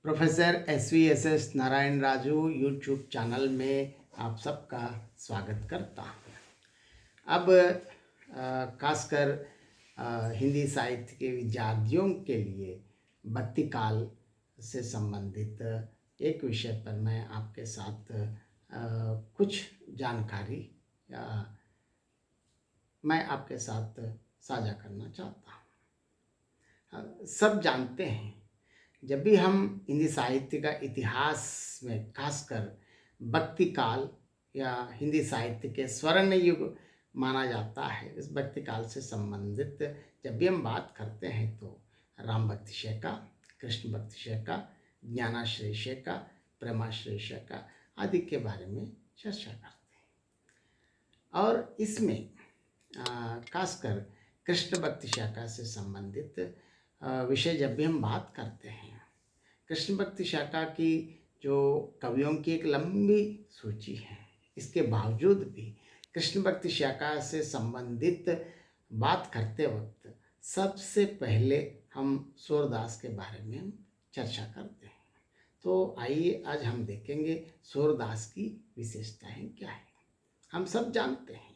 Professor SVSS Narayan Raju YouTube channel में आप सबका स्वागत करता हूँ। अब खासकर हिंदी साहित्य के विद्यार्थियों के लिए भक्ति काल से संबंधित एक विषय पर मैं आपके साथ कुछ जानकारी मैं आपके साथ साझा करना चाहता हूँ। सब जानते हैं, जब भी हम हिंदी साहित्य का इतिहास में खासकर भक्ति काल या हिंदी साहित्य के स्वर्ण युग माना जाता है, इस भक्ति काल से संबंधित जब भी हम बात करते हैं तो राम भक्ति शेखा, कृष्ण भक्ति शेखा, ज्ञानाश्रय शेखा, प्रेमाश्रय शेखा आदि के बारे में चर्चा करते हैं। और इसमें खासकर कृष्ण भक्ति शेखा से संबंधित विषय जब भी हम बात करते हैं, कृष्ण भक्ति शाखा की जो कवियों की एक लंबी सूची है, इसके बावजूद भी कृष्ण भक्ति शाखा से संबंधित बात करते वक्त सबसे पहले हम सूरदास के बारे में हम चर्चा करते हैं। तो आइए आज हम देखेंगे सूरदास की विशेषताएं क्या है। हम सब जानते हैं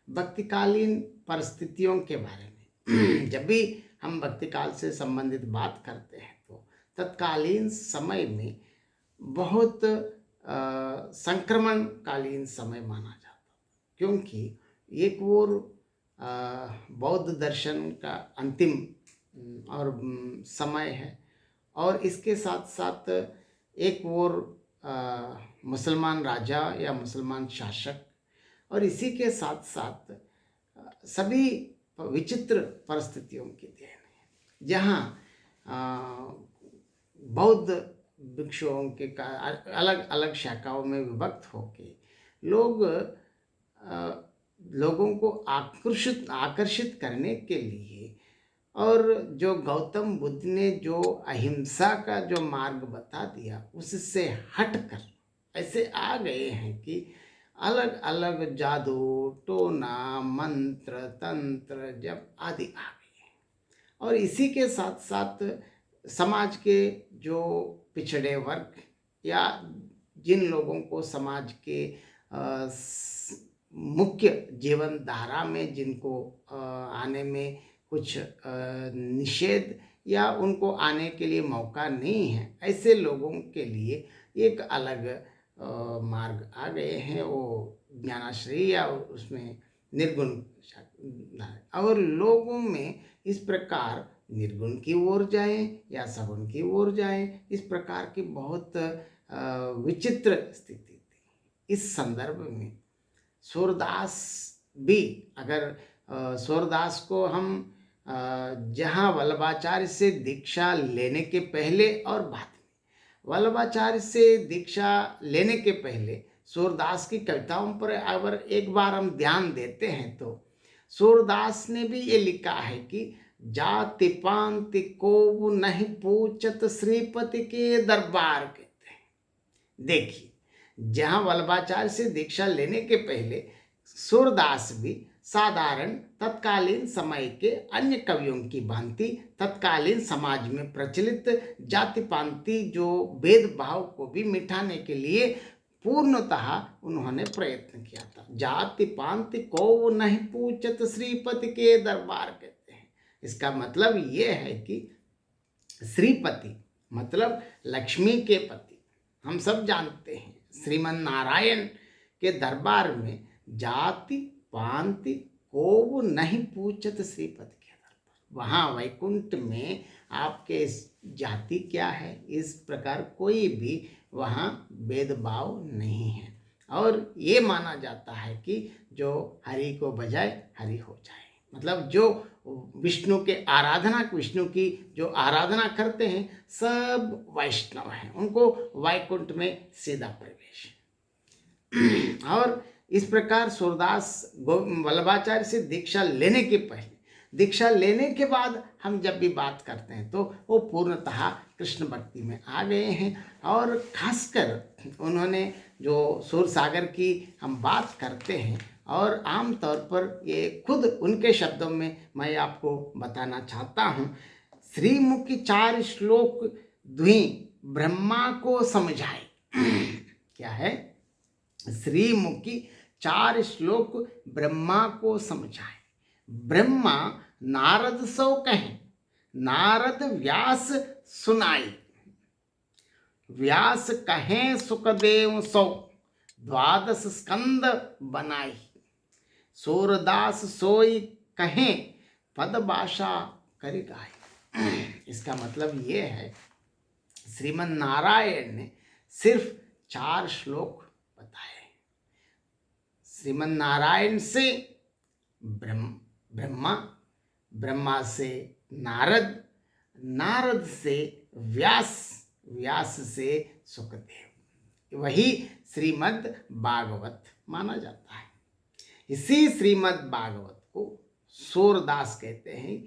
भक्तिकालीन परिस्थितियों के बारे में जब भी हम भक्तिकाल से संबंधित बात करते हैं तो तत्कालीन समय में बहुत संक्रमणकालीन समय माना जाता, क्योंकि एक ओर बौद्ध दर्शन का अंतिम और समय है और इसके साथ साथ एक ओर मुसलमान राजा या मुसलमान शासक और इसी के साथ साथ सभी विचित्र परिस्थितियों की देन है, जहाँ बौद्ध भिक्षुओं के अलग अलग शाखाओं में विभक्त होके लोगों को आकर्षित करने के लिए और जो गौतम बुद्ध ने जो अहिंसा का जो मार्ग बता दिया उससे हटकर ऐसे आ गए हैं कि अलग अलग जादू, टोना, मंत्र, तंत्र, जप आदि आ गए हैं। और इसी के साथ साथ समाज के जो पिछड़े वर्ग या जिन लोगों को समाज के मुख्य जीवन धारा में जिनको आने में कुछ निषेध या उनको आने के लिए मौका नहीं है, ऐसे लोगों के लिए एक अलग मार्ग आ गए हैं, वो ज्ञानाश्रय या उसमें निर्गुण, और लोगों में इस प्रकार निर्गुण की ओर जाएं या सगुण की ओर जाएं, इस प्रकार की बहुत विचित्र स्थिति थी। इस संदर्भ में सूरदास भी, अगर सूरदास को हम जहाँ वल्लभाचार्य से दीक्षा लेने के पहले और बाद में, वल्लभाचार्य से दीक्षा लेने के पहले सूरदास की कविताओं पर अगर एक बार हम ध्यान देते हैं तो सूरदास ने भी ये लिखा है कि जाति पांति को नहीं पूछत श्रीपति के दरबार, कहते हैं। देखिए, जहाँ वल्लभाचार्य से दीक्षा लेने के पहले सूरदास भी साधारण तत्कालीन समय के अन्य कवियों की भांति तत्कालीन समाज में प्रचलित जाति पांति जो भेदभाव को भी मिटाने के लिए पूर्णतः उन्होंने प्रयत्न किया था। जाति पांति को नहीं पूछत श्रीपति के दरबार, कहते हैं। इसका मतलब ये है कि श्रीपति मतलब लक्ष्मी के पति, हम सब जानते हैं, श्रीमन नारायण के दरबार में जाति पांति को नहीं पूछत श्रीपति के दरबार। वहाँ वैकुंठ में आपके जाति क्या है, इस प्रकार कोई भी वहाँ भेदभाव नहीं है। और ये माना जाता है कि जो हरि को बजाए हरि हो जाए, मतलब जो विष्णु की जो आराधना करते हैं सब वैष्णव हैं, उनको वैकुंठ में सीधा प्रवेश। और इस प्रकार सूरदास वल्लभाचार्य से दीक्षा लेने के पहले, दीक्षा लेने के बाद हम जब भी बात करते हैं तो वो पूर्णतः कृष्ण भक्ति में आ गए हैं। और खासकर उन्होंने जो सूरसागर की हम बात करते हैं, और आम तौर पर ये खुद उनके शब्दों में मैं आपको बताना चाहता हूँ, श्रीमुखी 4 श्लोक धुई ब्रह्मा को समझाए। क्या है? श्रीमुखी 4 श्लोक ब्रह्मा को समझाए। ब्रह्मा नारद सो कहें, नारद व्यास सुनाई। व्यास कहें सुखदेव सो, 12 स्कंद बनाई। सूरदास सोई कहें, पद भाषा करि गाई। इसका मतलब ये है, श्रीमन नारायण ने सिर्फ 4 श्लोक बताए। श्रीमन नारायण से ब्रह्मा, ब्रह्मा से नारद, नारद से व्यास, व्यास से सुखदेव। वही श्रीमद् भागवत माना जाता है। इसी श्रीमद् भागवत को सूरदास कहते हैं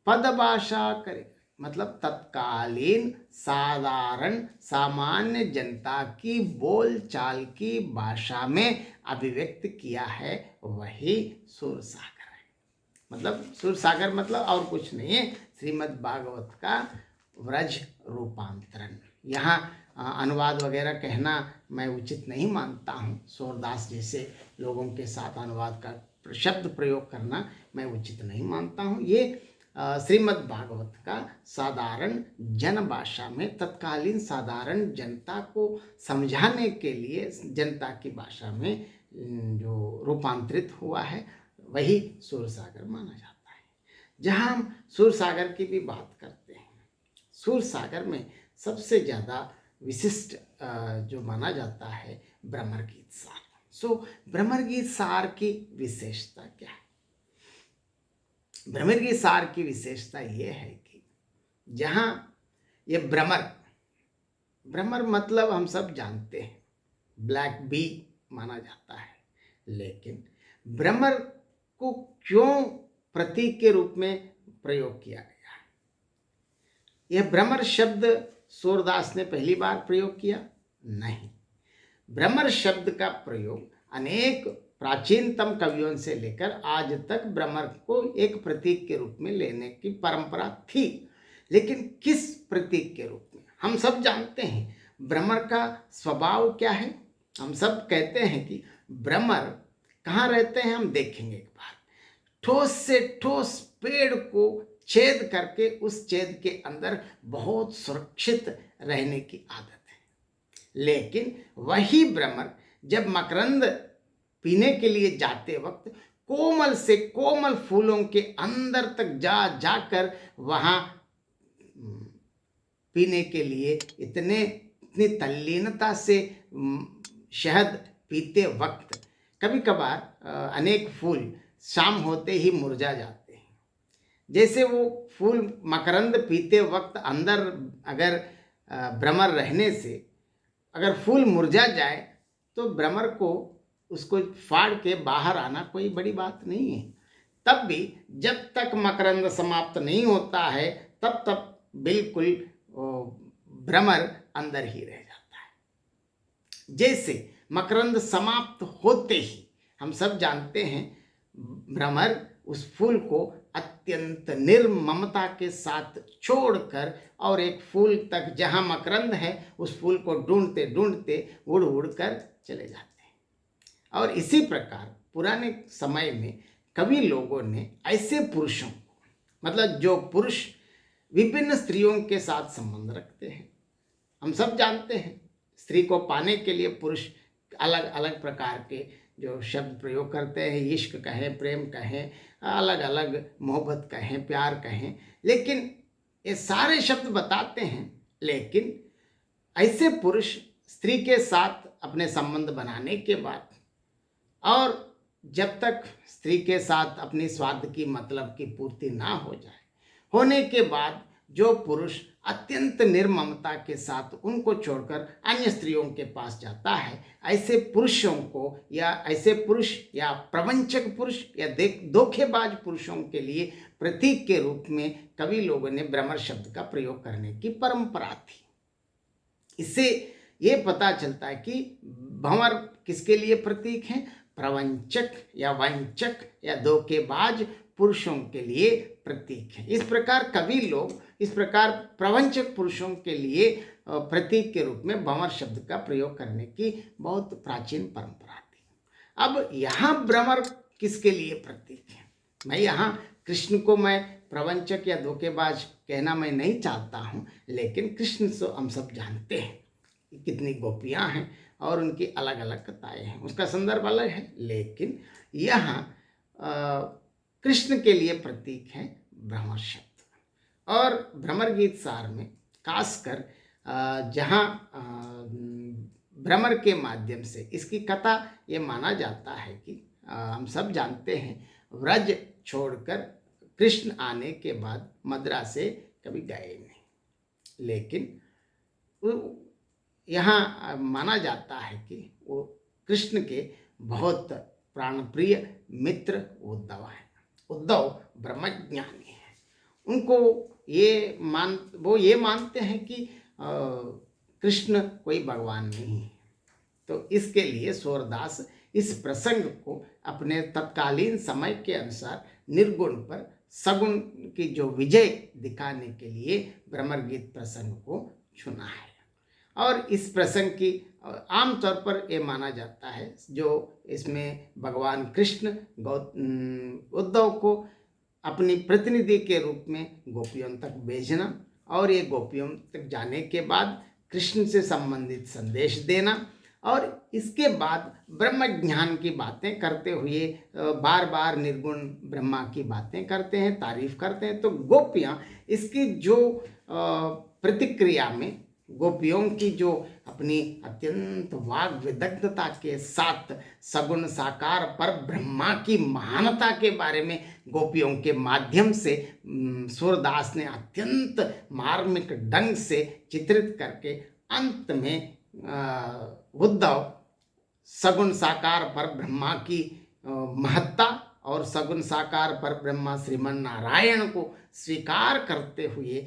पद भाषा करे, मतलब तत्कालीन साधारण सामान्य जनता की बोल चाल की भाषा में अभिव्यक्त किया है, वही सूरसागर है। मतलब सूरसागर मतलब और कुछ नहीं है, श्रीमद् भागवत का व्रज रूपांतरण। यहाँ अनुवाद वगैरह कहना मैं उचित नहीं मानता हूँ। सूरदास जैसे लोगों के साथ अनुवाद का शब्द प्रयोग करना मैं उचित नहीं मानता हूँ। ये श्रीमद् भागवत का साधारण जन भाषा में, तत्कालीन साधारण जनता को समझाने के लिए जनता की भाषा में जो रूपांतरित हुआ है, वही सूरसागर माना जाता है। जहाँ हम सूरसागर की भी बात करते हैं, सूरसागर में सबसे ज़्यादा विशिष्ट जो माना जाता है भ्रमर गीत सार। भ्रमर गीत सार की विशेषता क्या है? भ्रमर गीत सार की विशेषता ये है कि जहाँ ये भ्रमर मतलब हम सब जानते हैं ब्लैक बी माना जाता है, लेकिन भ्रमर को क्यों प्रतीक के रूप में प्रयोग किया गया है? यह भ्रमर शब्द सूरदास ने पहली बार प्रयोग किया? नहीं। भ्रमर शब्द का प्रयोग अनेक प्राचीनतम कवियों से लेकर आज तक भ्रमर को एक प्रतीक के रूप में लेने की परंपरा थी, लेकिन किस प्रतीक के रूप में? हम सब जानते हैं भ्रमर का स्वभाव क्या है। हम सब कहते हैं कि भ्रमर कहाँ रहते हैं, हम देखेंगे एक बार। ठोस से ठोस पेड़ को छेद करके उस छेद के अंदर बहुत सुरक्षित रहने की आदत है। लेकिन वही भ्रमर जब मकरंद पीने के लिए जाते वक्त कोमल से कोमल फूलों के अंदर तक जाकर वहाँ पीने के लिए इतनी तल्लीनता से शहद पीते वक्त कभी कभार अनेक फूल शाम होते ही मुरझा जाते हैं। जैसे वो फूल मकरंद पीते वक्त अंदर अगर भ्रमर रहने से अगर फूल मुरझा जाए तो भ्रमर को उसको फाड़ के बाहर आना कोई बड़ी बात नहीं है। तब भी जब तक मकरंद समाप्त नहीं होता है तब तक बिल्कुल भ्रमर अंदर ही रह जाता है। जैसे मकरंद समाप्त होते ही हम सब जानते हैं भ्रमर उस फूल को अत्यंत निर्ममता के साथ छोड़कर और एक फूल तक जहाँ मकरंद है उस फूल को ढूंढते ढूंढते उड़ उड़ कर चले जाते हैं। और इसी प्रकार पुराने समय में कवि लोगों ने ऐसे पुरुषों को, मतलब जो पुरुष विभिन्न स्त्रियों के साथ संबंध रखते हैं, हम सब जानते हैं स्त्री को पाने के लिए पुरुष अलग अलग प्रकार के जो शब्द प्रयोग करते हैं, इश्क कहें, प्रेम कहें, अलग अलग मोहब्बत कहें, प्यार कहें, लेकिन ये सारे शब्द बताते हैं। लेकिन ऐसे पुरुष स्त्री के साथ अपने संबंध बनाने के बाद और जब तक स्त्री के साथ अपनी स्वार्थ की मतलब की पूर्ति ना हो जाए, होने के बाद जो पुरुष अत्यंत निर्ममता के साथ उनको छोड़कर अन्य स्त्रियों के पास जाता है, ऐसे पुरुषों को या ऐसे पुरुष या प्रवंचक पुरुष या धोखेबाज पुरुषों के लिए प्रतीक के रूप में कवि लोगों ने भ्रमर शब्द का प्रयोग करने की परंपरा थी। इससे ये पता चलता है कि भंवर किसके लिए प्रतीक है? प्रवंचक या वंचक या धोखेबाज पुरुषों के लिए प्रतीक है। इस प्रकार कवि लोग इस प्रकार प्रवंचक पुरुषों के लिए प्रतीक के रूप में भंवर शब्द का प्रयोग करने की बहुत प्राचीन परंपरा थी। अब यहाँ भ्रमर किसके लिए प्रतीक है? मैं यहाँ कृष्ण को मैं प्रवंचक या धोखेबाज कहना मैं नहीं चाहता हूँ, लेकिन कृष्ण तो हम सब जानते हैं कितनी गोपियाँ हैं और उनकी अलग अलग कथाएं हैं, उसका संदर्भ अलग है। लेकिन यहाँ कृष्ण के लिए प्रतीक है भ्रमर शब्द। और भ्रमर गीत सार में खासकर जहाँ भ्रमर के माध्यम से इसकी कथा ये माना जाता है कि हम सब जानते हैं व्रज छोड़कर कृष्ण आने के बाद मद्रा से कभी गए नहीं, लेकिन यहाँ माना जाता है कि वो कृष्ण के बहुत प्राणप्रिय मित्र उद्धव हैं। उद्धव ब्रह्मज्ञानी हैं, उनको वो ये मानते हैं कि कृष्ण कोई भगवान नहीं है। तो इसके लिए सूरदास इस प्रसंग को अपने तत्कालीन समय के अनुसार निर्गुण पर सगुण की जो विजय दिखाने के लिए भ्रमर गीत प्रसंग को चुना है। और इस प्रसंग की आमतौर पर ये माना जाता है जो इसमें भगवान कृष्ण उद्धव को अपनी प्रतिनिधि के रूप में गोपियों तक भेजना और ये गोपियों तक जाने के बाद कृष्ण से संबंधित संदेश देना और इसके बाद ब्रह्म ज्ञान की बातें करते हुए बार बार निर्गुण ब्रह्मा की बातें करते हैं, तारीफ करते हैं। तो गोपियाँ इसकी जो प्रतिक्रिया में गोपियों की जो अपनी अत्यंत वाग विदग्धता के साथ सगुण साकार पर ब्रह्मा की महानता के बारे में गोपियों के माध्यम से सूरदास ने अत्यंत मार्मिक ढंग से चित्रित करके अंत में उद्धव सगुण साकार पर ब्रह्मा की महत्ता और सगुण साकार पर ब्रह्मा श्रीमन नारायण को स्वीकार करते हुए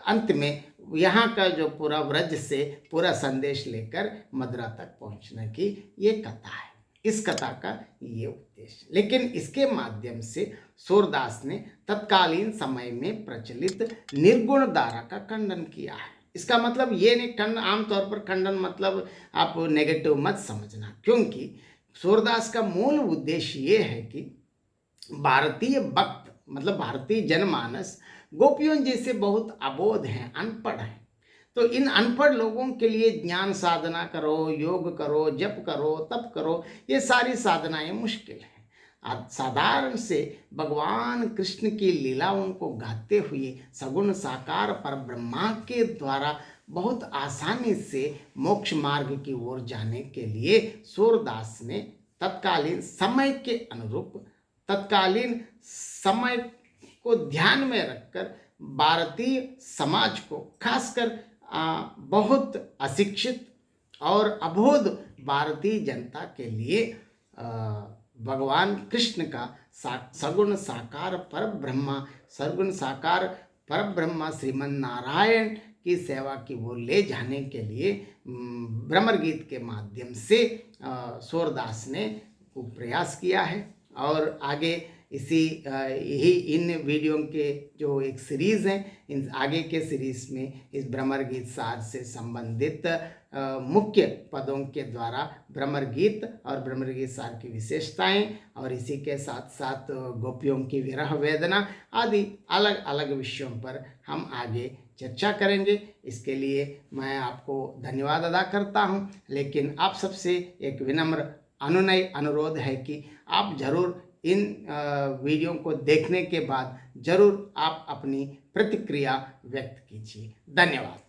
अंत में यहाँ का जो पूरा व्रज से पूरा संदेश लेकर मद्रा तक पहुँचने की ये कथा है। इस कथा का ये उद्देश्य, लेकिन इसके माध्यम से सूरदास ने तत्कालीन समय में प्रचलित निर्गुण धारा का खंडन किया है। इसका मतलब ये नहीं खंडन, आमतौर पर खंडन मतलब आप नेगेटिव मत समझना, क्योंकि सूरदास का मूल उद्देश्य ये है कि भारतीय भक्त मतलब भारतीय जनमानस गोपियों जैसे बहुत अबोध हैं, अनपढ़ हैं। तो इन अनपढ़ लोगों के लिए ज्ञान साधना करो, योग करो, जप करो, तप करो, ये सारी साधनाएं मुश्किल हैं। साधारण से भगवान कृष्ण की लीलाओं को गाते हुए सगुण साकार पर ब्रह्मा के द्वारा बहुत आसानी से मोक्ष मार्ग की ओर जाने के लिए सूरदास ने तत्कालीन समय के अनुरूप तत्कालीन समय को ध्यान में रखकर भारतीय समाज को, खासकर बहुत अशिक्षित और अबोध भारतीय जनता के लिए भगवान कृष्ण का सगुण साकार पर ब्रह्मा सगुण साकार पर ब्रह्मा श्रीमन नारायण की सेवा की ओर ले जाने के लिए भ्रमर गीत के माध्यम से सूरदास ने प्रयास किया है। और आगे यही इन वीडियो के जो एक सीरीज़ है, इन आगे के सीरीज़ में इस भ्रमर गीत सार से संबंधित मुख्य पदों के द्वारा भ्रमर गीत और भ्रमर गीत सार की विशेषताएं और इसी के साथ साथ गोपियों की विरह वेदना आदि अलग अलग विषयों पर हम आगे चर्चा करेंगे। इसके लिए मैं आपको धन्यवाद अदा करता हूं, लेकिन आप सबसे एक विनम्र अनुनय अनुरोध है कि आप ज़रूर इन वीडियो को देखने के बाद ज़रूर आप अपनी प्रतिक्रिया व्यक्त कीजिए। धन्यवाद।